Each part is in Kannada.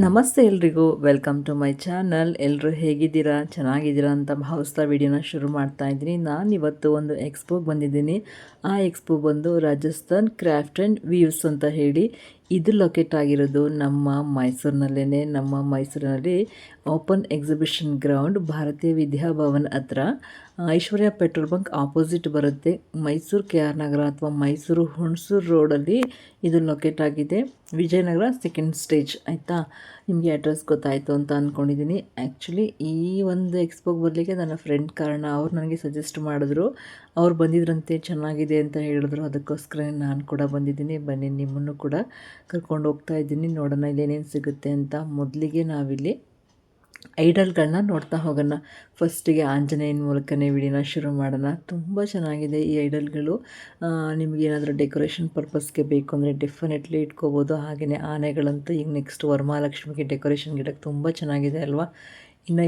ನಮಸ್ತೆ ಎಲ್ರಿಗೂ, ವೆಲ್ಕಮ್ ಟು ಮೈ ಚಾನಲ್. ಎಲ್ಲರೂ ಹೇಗಿದ್ದೀರಾ, ಚೆನ್ನಾಗಿದ್ದೀರಾ ಅಂತ ಭಾವಿಸ್ತಾ ವಿಡಿಯೋನ ಶುರು ಮಾಡ್ತಾ ಇದ್ದೀನಿ. ನಾನಿವತ್ತು ಒಂದು ಎಕ್ಸ್ಪೋಗೆ ಬಂದಿದ್ದೀನಿ. ಆ ಎಕ್ಸ್ಪೋ ಬಂದು ರಾಜಸ್ಥಾನ್ ಕ್ರಾಫ್ಟ್ ಆ್ಯಂಡ್ ವೀವ್ಸ್ ಅಂತ ಹೇಳಿ ಇದು ಲೊಕೇಟ್ ಆಗಿರೋದು ನಮ್ಮ ಮೈಸೂರಿನಲ್ಲೇ. ನಮ್ಮ ಮೈಸೂರಿನಲ್ಲಿ ಓಪನ್ ಎಕ್ಸಿಬಿಷನ್ ಗ್ರೌಂಡ್ ಭಾರತೀಯ ವಿದ್ಯಾಭವನ್ ಹತ್ರ ಐಶ್ವರ್ಯ ಪೆಟ್ರೋಲ್ ಬಂಕ್ ಆಪೋಸಿಟ್ ಬರುತ್ತೆ. ಮೈಸೂರು ಕೆ ಆರ್ ನಗರ ಅಥವಾ ಮೈಸೂರು ಹುಣಸೂರು ರೋಡಲ್ಲಿ ಇದು ಲೊಕೇಟ್ ಆಗಿದೆ. Vijayanagara second stage. ಆಯಿತಾ, ನಿಮಗೆ ಅಡ್ರೆಸ್ ಗೊತ್ತಾಯಿತು ಅಂತ ಅಂದ್ಕೊಂಡಿದ್ದೀನಿ. ಆ್ಯಕ್ಚುಲಿ ಈ ಒಂದು ಎಕ್ಸ್ಪೋಗೆ ಬರಲಿಕ್ಕೆ ನನ್ನ ಫ್ರೆಂಡ್ ಕಾರಣ. ಅವ್ರು ನನಗೆ ಸಜೆಸ್ಟ್ ಮಾಡಿದ್ರು, ಅವ್ರು ಬಂದಿದ್ರಂತೆ, ಚೆನ್ನಾಗಿದೆ ಅಂತ ಹೇಳಿದ್ರು. ಅದಕ್ಕೋಸ್ಕರ ನಾನು ಕೂಡ ಬಂದಿದ್ದೀನಿ. ಬನ್ನಿ, ನಿಮ್ಮನ್ನು ಕೂಡ ಕರ್ಕೊಂಡು ಹೋಗ್ತಾ ಇದ್ದೀನಿ. ನೋಡೋಣ ಇಲ್ಲೇನೇನು ಸಿಗುತ್ತೆ ಅಂತ. ಮೊದಲಿಗೆ ನಾವಿಲ್ಲಿ ಐಡಲ್ಗಳನ್ನ ನೋಡ್ತಾ ಹೋಗೋಣ. ಫಸ್ಟಿಗೆ ಆಂಜನೇಯನ ಮೂಲಕನೇ ವಿಡಿಯೋನ ಶುರು ಮಾಡೋಣ. ತುಂಬ ಚೆನ್ನಾಗಿದೆ ಈ ಐಡಲ್ಗಳು. ನಿಮಗೇನಾದರೂ ಡೆಕೋರೇಷನ್ ಪರ್ಪಸ್ಗೆ ಬೇಕು ಅಂದರೆ ಡೆಫಿನೆಟ್ಲಿ ಇಟ್ಕೋಬೋದು. ಹಾಗೆಯೇ ಆನೆಗಳಂತೂ ಈಗ ನೆಕ್ಸ್ಟ್ ವರಮಹಾಲಕ್ಷ್ಮಿಗೆ ಡೆಕೋರೇಷನ್ ಗಿಡಕ್ಕೆ ತುಂಬ ಚೆನ್ನಾಗಿದೆ ಅಲ್ವಾ. ಇನ್ನು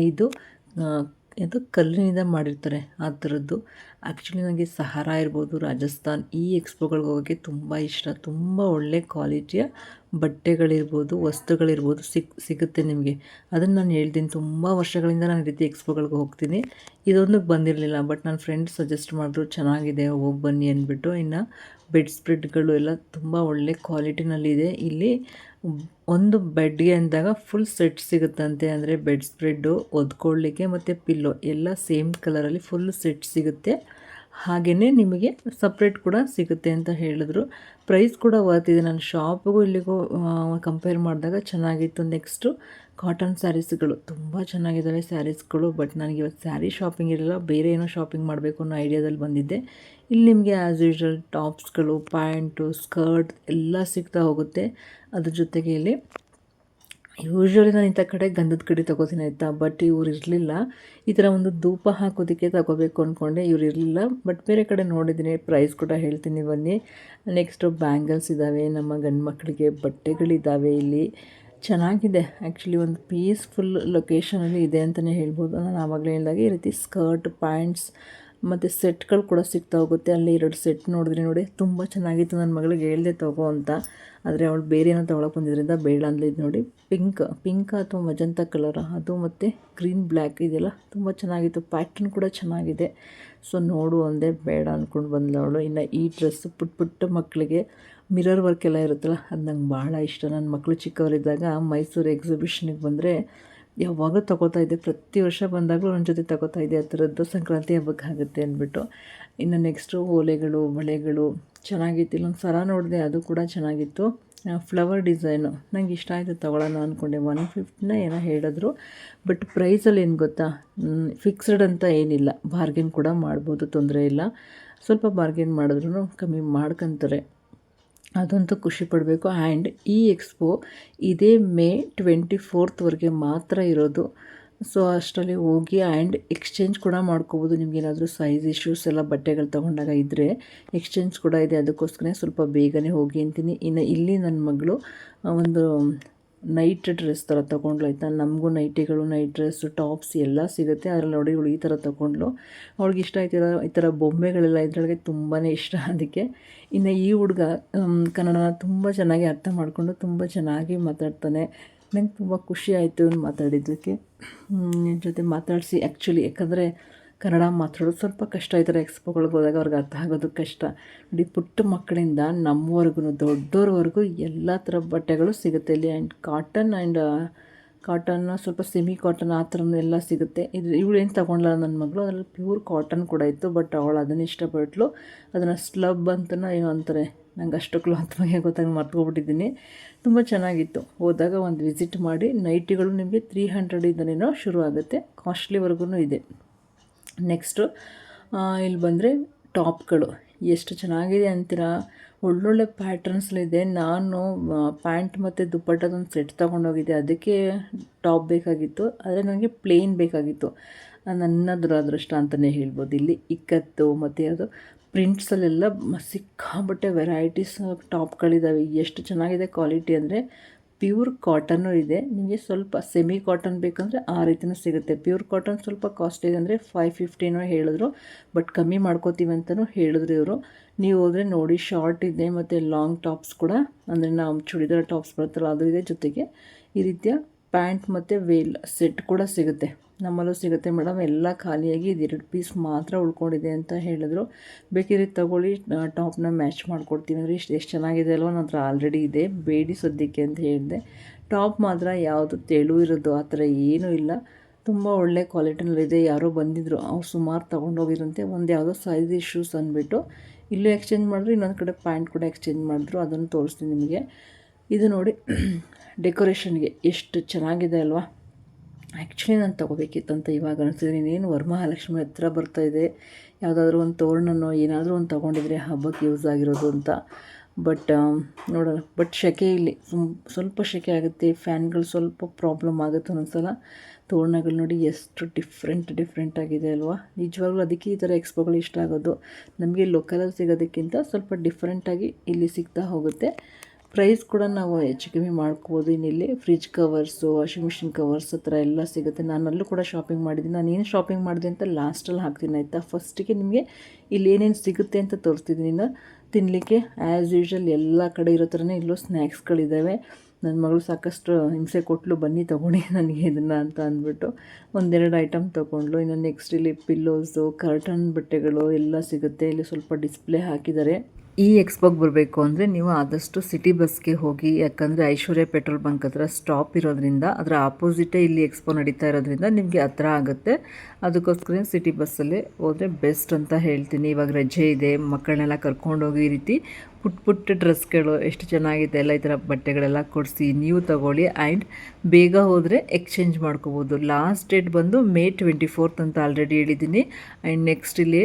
ಇದು ಕಲ್ಲಿನಿಂದ ಮಾಡಿರ್ತಾರೆ ಆ ಥರದ್ದು. ಆ್ಯಕ್ಚುಲಿ ನನಗೆ ಸಹಾರಾ ಇರ್ಬೋದು, ರಾಜಸ್ಥಾನ್, ಈ ಎಕ್ಸ್ಪೋಗಳಿಗೆ ಹೋಗೋಕ್ಕೆ ತುಂಬ ಇಷ್ಟ. ತುಂಬ ಒಳ್ಳೆ ಕ್ವಾಲಿಟಿಯ ಬಟ್ಟೆಗಳಿರ್ಬೋದು, ವಸ್ತುಗಳಿರ್ಬೋದು ಸಿಗುತ್ತೆ ನಿಮಗೆ. ಅದನ್ನು ನಾನು ಹೇಳ್ತೀನಿ, ತುಂಬ ವರ್ಷಗಳಿಂದ ನಾನು ಈ ರೀತಿ ಎಕ್ಸ್ಪೋಗಳಿಗೆ ಹೋಗ್ತೀನಿ. ಇದೊಂದಕ್ಕೆ ಬಂದಿರಲಿಲ್ಲ, ಬಟ್ ನನ್ನ ಫ್ರೆಂಡ್ ಸಜೆಸ್ಟ್ ಮಾಡಿದ್ರು, ಚೆನ್ನಾಗಿದೆ ಹೋಗಿ ಬನ್ನಿ ಅಂದ್ಬಿಟ್ಟು. ಇನ್ನು ಬೆಡ್ ಸ್ಪ್ರೆಡ್ಗಳು ಎಲ್ಲ ತುಂಬ ಒಳ್ಳೆ ಕ್ವಾಲಿಟಿನಲ್ಲಿದೆ. ಇಲ್ಲಿ ಒಂದು ಬೆಡ್ಗೆ ಅಂದಾಗ ಫುಲ್ ಸೆಟ್ ಸಿಗುತ್ತಂತೆ. ಅಂದರೆ ಬೆಡ್ ಸ್ಪ್ರೆಡ್ಡು, ಒದ್ಕೊಳ್ಳಿಕ್ಕೆ ಮತ್ತು ಪಿಲ್ಲೋ ಎಲ್ಲ ಸೇಮ್ ಕಲರಲ್ಲಿ ಫುಲ್ ಸೆಟ್ ಸಿಗುತ್ತೆ. ಹಾಗೆಯೇ ನಿಮಗೆ ಸಪ್ರೇಟ್ ಕೂಡ ಸಿಗುತ್ತೆ ಅಂತ ಹೇಳಿದ್ರು. ಪ್ರೈಸ್ ಕೂಡ ವರ್ತಿದೆ. ನಾನು ಶಾಪಿಗೂ ಇಲ್ಲಿಗೂ ಕಂಪೇರ್ ಮಾಡಿದಾಗ ಚೆನ್ನಾಗಿತ್ತು. ನೆಕ್ಸ್ಟು ಕಾಟನ್ ಸ್ಯಾರೀಸ್ಗಳು ತುಂಬ ಚೆನ್ನಾಗಿದ್ದಾವೆ ಸ್ಯಾರೀಸ್ಗಳು. ಬಟ್ ನನಗೆ ಇವತ್ತು ಸ್ಯಾರಿ ಶಾಪಿಂಗ್ ಇರಲಿಲ್ಲ, ಬೇರೆ ಏನೋ ಶಾಪಿಂಗ್ ಮಾಡಬೇಕು ಅನ್ನೋ ಐಡಿಯಾದಲ್ಲಿ ಬಂದಿದ್ದೆ. ಇಲ್ಲಿ ನಿಮಗೆ ಆ್ಯಸ್ ಯೂಶ್ವಲ್ ಟಾಪ್ಸ್ಗಳು, ಪ್ಯಾಂಟು, ಸ್ಕರ್ಟ್ ಎಲ್ಲ ಸಿಗ್ತಾ ಹೋಗುತ್ತೆ. ಅದ್ರ ಜೊತೆಗೆ ಇಲ್ಲಿ ಯೂಶ್ವಲಿ ನಾನು ಇಂಥ ಕಡೆ ಗಂಧದ ಕಡೆ ತೊಗೋತೀನಿ, ಆಯಿತಾ. ಬಟ್ ಇವ್ರು ಇರಲಿಲ್ಲ. ಈ ಥರ ಒಂದು ಧೂಪ ಹಾಕೋದಕ್ಕೆ ತೊಗೋಬೇಕು ಅಂದ್ಕೊಂಡೆ, ಇವ್ರು ಇರಲಿಲ್ಲ. ಬಟ್ ಬೇರೆ ಕಡೆ ನೋಡಿದ್ದೀನಿ. ಪ್ರೈಸ್ ಕೂಡ ಹೇಳ್ತೀನಿ ಬನ್ನಿ. ನೆಕ್ಸ್ಟು ಬ್ಯಾಂಗಲ್ಸ್ ಇದ್ದಾವೆ, ನಮ್ಮ ಗಂಡು ಮಕ್ಕಳಿಗೆ ಬಟ್ಟೆಗಳಿದ್ದಾವೆ. ಇಲ್ಲಿ ಚೆನ್ನಾಗಿದೆ. ಆ್ಯಕ್ಚುಲಿ ಒಂದು ಪೀಸ್ಫುಲ್ ಲೊಕೇಶನಲ್ಲಿ ಇದೆ ಅಂತಲೇ ಹೇಳ್ಬೋದು. ನಾನು ಆವಾಗಲೇ ಹೇಳಿದಾಗ ಈ ರೀತಿ ಸ್ಕರ್ಟ್, ಪ್ಯಾಂಟ್ಸ್ ಮತ್ತು ಸೆಟ್ಗಳು ಕೂಡ ಸಿಗ್ತಾ ಹೋಗುತ್ತೆ. ಅಲ್ಲಿ 2 ಸೆಟ್ ನೋಡಿದ್ರೆ ನೋಡಿ, ತುಂಬ ಚೆನ್ನಾಗಿತ್ತು. ನನ್ನ ಮಗಳಿಗೆ ಹೇಳಿದೆ ತಗೋ ಅಂತ, ಆದರೆ ಅವಳು ಬೇರೆ ಏನೋ ತೊಗೊಳಕ್ಕೆ ಬಂದಿದ್ದರಿಂದ ಬೇಡ ಅಂದ್ಲಿದ್ದು. ನೋಡಿ, ಪಿಂಕ್ ಅಥವಾ ಮಜಂತ ಕಲರ್ ಅದು, ಮತ್ತು ಗ್ರೀನ್ ಬ್ಲ್ಯಾಕ್ ಇದೆಲ್ಲ ತುಂಬ ಚೆನ್ನಾಗಿತ್ತು. ಪ್ಯಾಟ್ರನ್ ಕೂಡ ಚೆನ್ನಾಗಿದೆ. ಸೊ ನೋಡು ಅಂದೆ, ಬೇಡ ಅಂದ್ಕೊಂಡು ಬಂದಳು ಅವಳು. ಇನ್ನು ಈ ಡ್ರೆಸ್ಸು ಪುಟ್ಟ ಮಕ್ಕಳಿಗೆ ಮಿರರ್ ವರ್ಕ್ ಎಲ್ಲ ಇರುತ್ತಲ್ಲ, ಅದು ನಂಗೆ ಭಾಳ ಇಷ್ಟ. ನನ್ನ ಮಕ್ಕಳು ಚಿಕ್ಕವರಿದ್ದಾಗ ಮೈಸೂರು ಎಕ್ಸಿಬಿಷನಿಗೆ ಬಂದರೆ ಯಾವಾಗಲೂ ತೊಗೋತಾ ಇದ್ದೆ. ಪ್ರತಿ ವರ್ಷ ಬಂದಾಗಲೂ ನನ್ನ ಜೊತೆ ತೊಗೋತಾ ಇದ್ದೆ. ಆ ಥರದ್ದು ಸಂಕ್ರಾಂತಿ ಹಬ್ಬಕ್ಕೆ ಆಗುತ್ತೆ ಅಂದ್ಬಿಟ್ಟು. ಇನ್ನು ನೆಕ್ಸ್ಟು ಓಲೆಗಳು, ಬಳೆಗಳು ಚೆನ್ನಾಗಿತ್ತು. ಇಲ್ಲೊಂದು ಸರ ನೋಡಿದೆ, ಅದು ಕೂಡ ಚೆನ್ನಾಗಿತ್ತು. ಫ್ಲವರ್ ಡಿಸೈನು ನಂಗೆ ಇಷ್ಟ ಆಯಿತು, ತೊಗೊಳ್ಳೋಣ ಅಂದ್ಕೊಂಡೆ. 150 ಏನೋ ಹೇಳಿದ್ರು. ಬಟ್ ಪ್ರೈಸಲ್ಲಿ ಏನು ಗೊತ್ತಾ, ಫಿಕ್ಸ್ಡ್ ಅಂತ ಏನಿಲ್ಲ, ಬಾರ್ಗೇನ್ ಕೂಡ ಮಾಡ್ಬೋದು, ತೊಂದರೆ ಇಲ್ಲ. ಸ್ವಲ್ಪ ಬಾರ್ಗೇನ್ ಮಾಡಿದ್ರೂ ಕಮ್ಮಿ ಮಾಡ್ಕೊತಾರೆ, ಅದಂತೂ ಖುಷಿ ಪಡಬೇಕು. ಆ್ಯಂಡ್ ಈ ಎಕ್ಸ್ಪೋ ಇದೇ ಮೇ 24 ಮಾತ್ರ ಇರೋದು. ಸೊ ಅಷ್ಟರಲ್ಲಿ ಹೋಗಿ ಆ್ಯಂಡ್ ಎಕ್ಸ್ಚೇಂಜ್ ಕೂಡ ಮಾಡ್ಕೋಬೋದು. ನಿಮಗೇನಾದರೂ ಸೈಜ್ ಇಶ್ಯೂಸ್ ಎಲ್ಲ ಬಟ್ಟೆಗಳು ತೊಗೊಂಡಾಗ ಇದ್ದರೆ ಎಕ್ಸ್ಚೇಂಜ್ ಕೂಡ ಇದೆ. ಅದಕ್ಕೋಸ್ಕರ ಸ್ವಲ್ಪ ಬೇಗನೆ ಹೋಗಿ ಅಂತೀನಿ. ಇನ್ನು ಇಲ್ಲಿ ನನ್ನ ಮಗಳು ಒಂದು ನೈಟ್ ಡ್ರೆಸ್ ಥರ ತೊಗೊಂಡ್ಲು, ಆಯಿತಾ. ನಮಗೂ ನೈಟಿಗಳು, ನೈಟ್ ಡ್ರೆಸ್ಸು, ಟಾಪ್ಸ್ ಎಲ್ಲ ಸಿಗುತ್ತೆ. ಅದರಲ್ಲಿ ನೋಡಿ ಇವಳು ಈ ಥರ ತೊಗೊಂಡ್ಲು. ಅವ್ಳಿಗೆ ಇಷ್ಟ ಆಯ್ತಿರೋ ಈ ಥರ ಬೊಂಬೆಗಳೆಲ್ಲ ಇದ್ರೊಳಗೆ ತುಂಬಾ ಇಷ್ಟ. ಅದಕ್ಕೆ ಇನ್ನು ಈ ಹುಡುಗ ಕನ್ನಡನ ತುಂಬ ಚೆನ್ನಾಗಿ ಅರ್ಥ ಮಾಡಿಕೊಂಡು ತುಂಬ ಚೆನ್ನಾಗಿ ಮಾತಾಡ್ತಾನೆ. ನಂಗೆ ತುಂಬ ಖುಷಿ ಆಯಿತು ಇವ್ನು ಮಾತಾಡಿದ್ದಕ್ಕೆ. ಜೊತೆ ಮಾತಾಡಿಸಿ ಆ್ಯಕ್ಚುಲಿ, ಯಾಕಂದರೆ ಕನ್ನಡ ಮಾತಾಡೋದು ಸ್ವಲ್ಪ ಕಷ್ಟ. ಈ ಥರ ಎಕ್ಸ್ಪೋಗಳಿಗೆ ಹೋದಾಗ ಅವ್ರಿಗೆ ಅರ್ಥ ಆಗೋದು ಕಷ್ಟ. ನೋಡಿ, ಪುಟ್ಟ ಮಕ್ಕಳಿಂದ ನಮ್ಮವರೆಗೂ ದೊಡ್ಡೋರ್ವರೆಗೂ ಎಲ್ಲ ಥರ ಬಟ್ಟೆಗಳು ಸಿಗುತ್ತೆ ಇಲ್ಲಿ. ಆ್ಯಂಡ್ ಕಾಟನ್ ಸ್ವಲ್ಪ ಸೆಮಿ ಕಾಟನ್ ಆ ಥರನೂ ಎಲ್ಲ ಸಿಗುತ್ತೆ. ಇವಳು ಏನು ತೊಗೊಂಡ್ಲ ನನ್ನ ಮಗಳು, ಅದರಲ್ಲಿ ಪ್ಯೂರ್ ಕಾಟನ್ ಕೂಡ ಇತ್ತು. ಬಟ್ ಅವಳು ಅದನ್ನು ಇಷ್ಟಪಟ್ಟಳು. ಅದನ್ನು ಸ್ಲಬ್ ಅಂತನೋ ಏನೋ ಅಂತಾರೆ, ನಂಗೆ ಅಷ್ಟು ಕ್ಲಾತ್ ಬಗ್ಗೆ ಗೊತ್ತಾಗಿ ಮರ್ತೋಗ್ಬಿಟ್ಟಿದ್ದೀನಿ. ತುಂಬ ಚೆನ್ನಾಗಿತ್ತು. ಹೋದಾಗ ಒಂದು ವಿಸಿಟ್ ಮಾಡಿ. ನೈಟಿಗಳು ನಿಮಗೆ 300 ಇಂದನೇನೋ ಶುರು ಆಗುತ್ತೆ, ಕಾಸ್ಟ್ಲಿವರೆಗೂ ಇದೆ. ನೆಕ್ಸ್ಟು ಇಲ್ಲಿ ಬಂದರೆ ಟಾಪ್ಗಳು ಎಷ್ಟು ಚೆನ್ನಾಗಿದೆ ಅಂತೀರಾ. ಒಳ್ಳೊಳ್ಳೆ ಪ್ಯಾಟ್ರನ್ಸ್ಲಿದೆ. ನಾನು ಪ್ಯಾಂಟ್ ಮತ್ತು ದುಪ್ಪಟ್ಟದೊಂದು ಸೆಟ್ ತೊಗೊಂಡೋಗಿದ್ದೆ. ಅದಕ್ಕೆ ಟಾಪ್ ಬೇಕಾಗಿತ್ತು, ಆದರೆ ನನಗೆ ಪ್ಲೇನ್ ಬೇಕಾಗಿತ್ತು. ನನ್ನ ದುರಾದೃಷ್ಟ ಅಂತಲೇ ಹೇಳ್ಬೋದು. ಇಲ್ಲಿ ಇಕ್ಕತ್ತು ಮತ್ತು ಅದು ಪ್ರಿಂಟ್ಸಲ್ಲೆಲ್ಲ ಸಿಕ್ಕಾಬಟ್ಟೆ ವೆರೈಟೀಸ್ ಟಾಪ್ಗಳಿದ್ದಾವೆ. ಎಷ್ಟು ಚೆನ್ನಾಗಿದೆ ಕ್ವಾಲಿಟಿ ಅಂದರೆ, ಪ್ಯೂರ್ ಕಾಟನ್ನು ಇದೆ. ನಿಮಗೆ ಸ್ವಲ್ಪ ಸೆಮಿ ಕಾಟನ್ ಬೇಕಂದರೆ ಆ ರೀತಿಯೂ ಸಿಗುತ್ತೆ. ಪ್ಯೂರ್ ಕಾಟನ್ ಸ್ವಲ್ಪ ಕಾಸ್ಟ್ಲಿ ಇದೆ, ಅಂದರೆ 550 ಹೇಳಿದ್ರು, ಬಟ್ ಕಮ್ಮಿ ಮಾಡ್ಕೋತೀವಿ ಅಂತಲೂ ಹೇಳಿದ್ರು ಇವರು. ನೀವು ಹೋದರೆ ನೋಡಿ, ಶಾರ್ಟ್ ಇದೆ ಮತ್ತು ಲಾಂಗ್ ಟಾಪ್ಸ್ ಕೂಡ, ಅಂದರೆ ನಾವು ಚೂಡಿದಾರ್ ಟಾಪ್ಸ್ ಬರುತ್ತಲ್ಲ ಅದು ಇದೆ. ಜೊತೆಗೆ ಈ ರೀತಿಯ ಪ್ಯಾಂಟ್ ಮತ್ತು ವೇಲ್ ಸೆಟ್ ಕೂಡ ಸಿಗುತ್ತೆ. ನಮ್ಮಲ್ಲೂ ಸಿಗುತ್ತೆ ಮೇಡಮ್, ಎಲ್ಲ ಖಾಲಿಯಾಗಿ ಇದು 2 ಪೀಸ್ ಮಾತ್ರ ಉಳ್ಕೊಂಡಿದೆ ಅಂತ ಹೇಳಿದ್ರು. ಬೇಕಿದ್ರೆ ತಗೊಳ್ಳಿ, ಟಾಪ್ನ ಮ್ಯಾಚ್ ಮಾಡ್ಕೊಡ್ತೀವಿ ಅಂದರೆ ಎಷ್ಟು ಚೆನ್ನಾಗಿದೆ ಅಲ್ವ. ನನ್ನ ಹತ್ರ ಆಲ್ರೆಡಿ ಇದೆ, ಬೇಡಿ ಸದ್ಯಕ್ಕೆ ಅಂತ ಹೇಳಿದೆ. ಟಾಪ್ ಮಾತ್ರ ಯಾವುದು ತೆಳು ಇರೋದು ಆ ಥರ ಏನೂ ಇಲ್ಲ, ತುಂಬ ಒಳ್ಳೆ ಕ್ವಾಲಿಟಿನಲ್ಲಿದೆ. ಯಾರೋ ಬಂದಿದ್ದರು, ಅವ್ರು ಸುಮಾರು ತೊಗೊಂಡೋಗಿರಂತೆ. ಒಂದು ಯಾವುದೋ ಸೈಜ್ ಇಶ್ಯೂಸ್ ಅಂದ್ಬಿಟ್ಟು ಇಲ್ಲೂ ಎಕ್ಸ್ಚೇಂಜ್ ಮಾಡಿದ್ರು, ಇನ್ನೊಂದು ಕಡೆ ಪ್ಯಾಂಟ್ ಕೂಡ ಎಕ್ಸ್ಚೇಂಜ್ ಮಾಡಿದ್ರು. ಅದನ್ನು ತೋರಿಸ್ತೀನಿ ನಿಮಗೆ. ಇದು ನೋಡಿ, ಡೆಕೋರೇಷನ್ಗೆ ಎಷ್ಟು ಚೆನ್ನಾಗಿದೆ ಅಲ್ವಾ. ಆ್ಯಕ್ಚುಲಿ ನಾನು ತೊಗೋಬೇಕಿತ್ತಂತ ಇವಾಗ ಅನಿಸಿದ್ರೆ, ಇನ್ನೇನು ವರಮಹಾಲಕ್ಷ್ಮಿ ಹತ್ರ ಬರ್ತಾಯಿದೆ, ಯಾವುದಾದ್ರೂ ಒಂದು ತೋರಣನೋ ಏನಾದರೂ ಒಂದು ತೊಗೊಂಡಿದ್ರೆ ಹಬ್ಬಕ್ಕೆ ಯೂಸ್ ಆಗಿರೋದು ಅಂತ. ಬಟ್ ನೋಡೋಣ. ಬಟ್ ಸೆಕೆ ಇಲ್ಲಿ ಸ್ವಲ್ಪ ಸೆಕೆ ಆಗುತ್ತೆ, ಫ್ಯಾನ್ಗಳು ಸ್ವಲ್ಪ ಪ್ರಾಬ್ಲಮ್ ಆಗುತ್ತೆ ಒಂದೊಂದ್ಸಲ. ತೋರಣಗಳು ನೋಡಿ ಎಷ್ಟು ಡಿಫ್ರೆಂಟ್ ಆಗಿದೆ ಅಲ್ವಾ. ನಿಜವಾಗ್ಲೂ ಅದಕ್ಕೆ ಈ ಥರ ಎಕ್ಸ್ಪೋಗಳು ಇಷ್ಟ ಆಗೋದು. ನಮಗೆ ಲೋಕಲಲ್ಲಿ ಸಿಗೋದಕ್ಕಿಂತ ಸ್ವಲ್ಪ ಡಿಫ್ರೆಂಟಾಗಿ ಇಲ್ಲಿ ಸಿಗ್ತಾ ಹೋಗುತ್ತೆ. ಪ್ರೈಸ್ ಕೂಡ ನಾವು ಹೆಚ್ಚು ಕಮ್ಮಿ ಮಾಡ್ಕೋಬೋದು. ಇನ್ನಿಲ್ಲಿ fridge covers, washing machine covers ಹತ್ರ ಎಲ್ಲ ಸಿಗುತ್ತೆ. ನಾನು ಅಲ್ಲೂ ಕೂಡ ಶಾಪಿಂಗ್ ಮಾಡಿದ್ದೀನಿ. ನಾನು ಏನು ಶಾಪಿಂಗ್ ಮಾಡಿದೆ ಅಂತ ಲಾಸ್ಟಲ್ಲಿ ಹಾಕ್ತೀನಿ ಆಯಿತಾ. ಫಸ್ಟಿಗೆ ನಿಮಗೆ ಇಲ್ಲಿ ಏನೇನು ಸಿಗುತ್ತೆ ಅಂತ ತೋರಿಸ್ತಿದ್ದೀನಿ. ಇನ್ನು ತಿನ್ನಲಿಕ್ಕೆ ಆ್ಯಸ್ ಯೂಶ್ವಲ್ ಎಲ್ಲ ಕಡೆ ಇರೋ ಥರನೇ ಇಲ್ಲೂ ಸ್ನ್ಯಾಕ್ಸ್ಗಳಿದ್ದಾವೆ. ನನ್ನ ಮಗಳು ಸಾಕಷ್ಟು ಹಿಂಸೆ ಕೊಟ್ಟಲು, ಬನ್ನಿ ತೊಗೊಂಡು ನನಗೆ ಇದನ್ನು ಅಂತ ಅಂದ್ಬಿಟ್ಟು ಒಂದೆರಡು ಐಟಮ್ ತೊಗೊಂಡ್ಲು. ಇನ್ನು ನೆಕ್ಸ್ಟ್ ಇಲ್ಲಿ ಪಿಲ್ಲೋಸು, ಕರ್ಟನ್ ಬಟ್ಟೆಗಳು ಎಲ್ಲ ಸಿಗುತ್ತೆ. ಇಲ್ಲಿ ಸ್ವಲ್ಪ ಡಿಸ್ಪ್ಲೇ ಹಾಕಿದ್ದಾರೆ. ಈ ಎಕ್ಸ್ಪೋಗೆ ಬರಬೇಕು ಅಂದರೆ ನೀವು ಆದಷ್ಟು ಸಿಟಿ ಬಸ್ಗೆ ಹೋಗಿ, ಯಾಕಂದರೆ ಐಶ್ವರ್ಯ ಪೆಟ್ರೋಲ್ ಬಂಕ್ ಹತ್ರ ಸ್ಟಾಪ್ ಇರೋದ್ರಿಂದ, ಅದರ ಆಪೋಸಿಟೇ ಇಲ್ಲಿ ಎಕ್ಸ್ಪೋ ನಡೀತಾ ಇರೋದ್ರಿಂದ ನಿಮಗೆ ಹತ್ರ ಆಗುತ್ತೆ. ಅದಕ್ಕೋಸ್ಕರ ಸಿಟಿ ಬಸ್ಸಲ್ಲೇ ಹೋದರೆ ಬೆಸ್ಟ್ ಅಂತ ಹೇಳ್ತೀನಿ. ಇವಾಗ ರಜೆ ಇದೆ, ಮಕ್ಕಳನ್ನೆಲ್ಲ ಕರ್ಕೊಂಡೋಗಿ ಈ ರೀತಿ ಪುಟ್ಟ ಡ್ರೆಸ್ಗಳು ಎಷ್ಟು ಚೆನ್ನಾಗಿದೆ ಎಲ್ಲ, ಈ ಥರ ಬಟ್ಟೆಗಳೆಲ್ಲ ಕೊಡಿಸಿ ನೀವು ತಗೊಳ್ಳಿ. ಆ್ಯಂಡ್ ಬೇಗ ಹೋದರೆ ಎಕ್ಸ್ಚೇಂಜ್ ಮಾಡ್ಕೋಬೋದು. ಲಾಸ್ಟ್ ಡೇಟ್ ಬಂದು May 24 ಅಂತ ಆಲ್ರೆಡಿ ಹೇಳಿದ್ದೀನಿ. ಆ್ಯಂಡ್ ನೆಕ್ಸ್ಟ್ ಇಲ್ಲಿ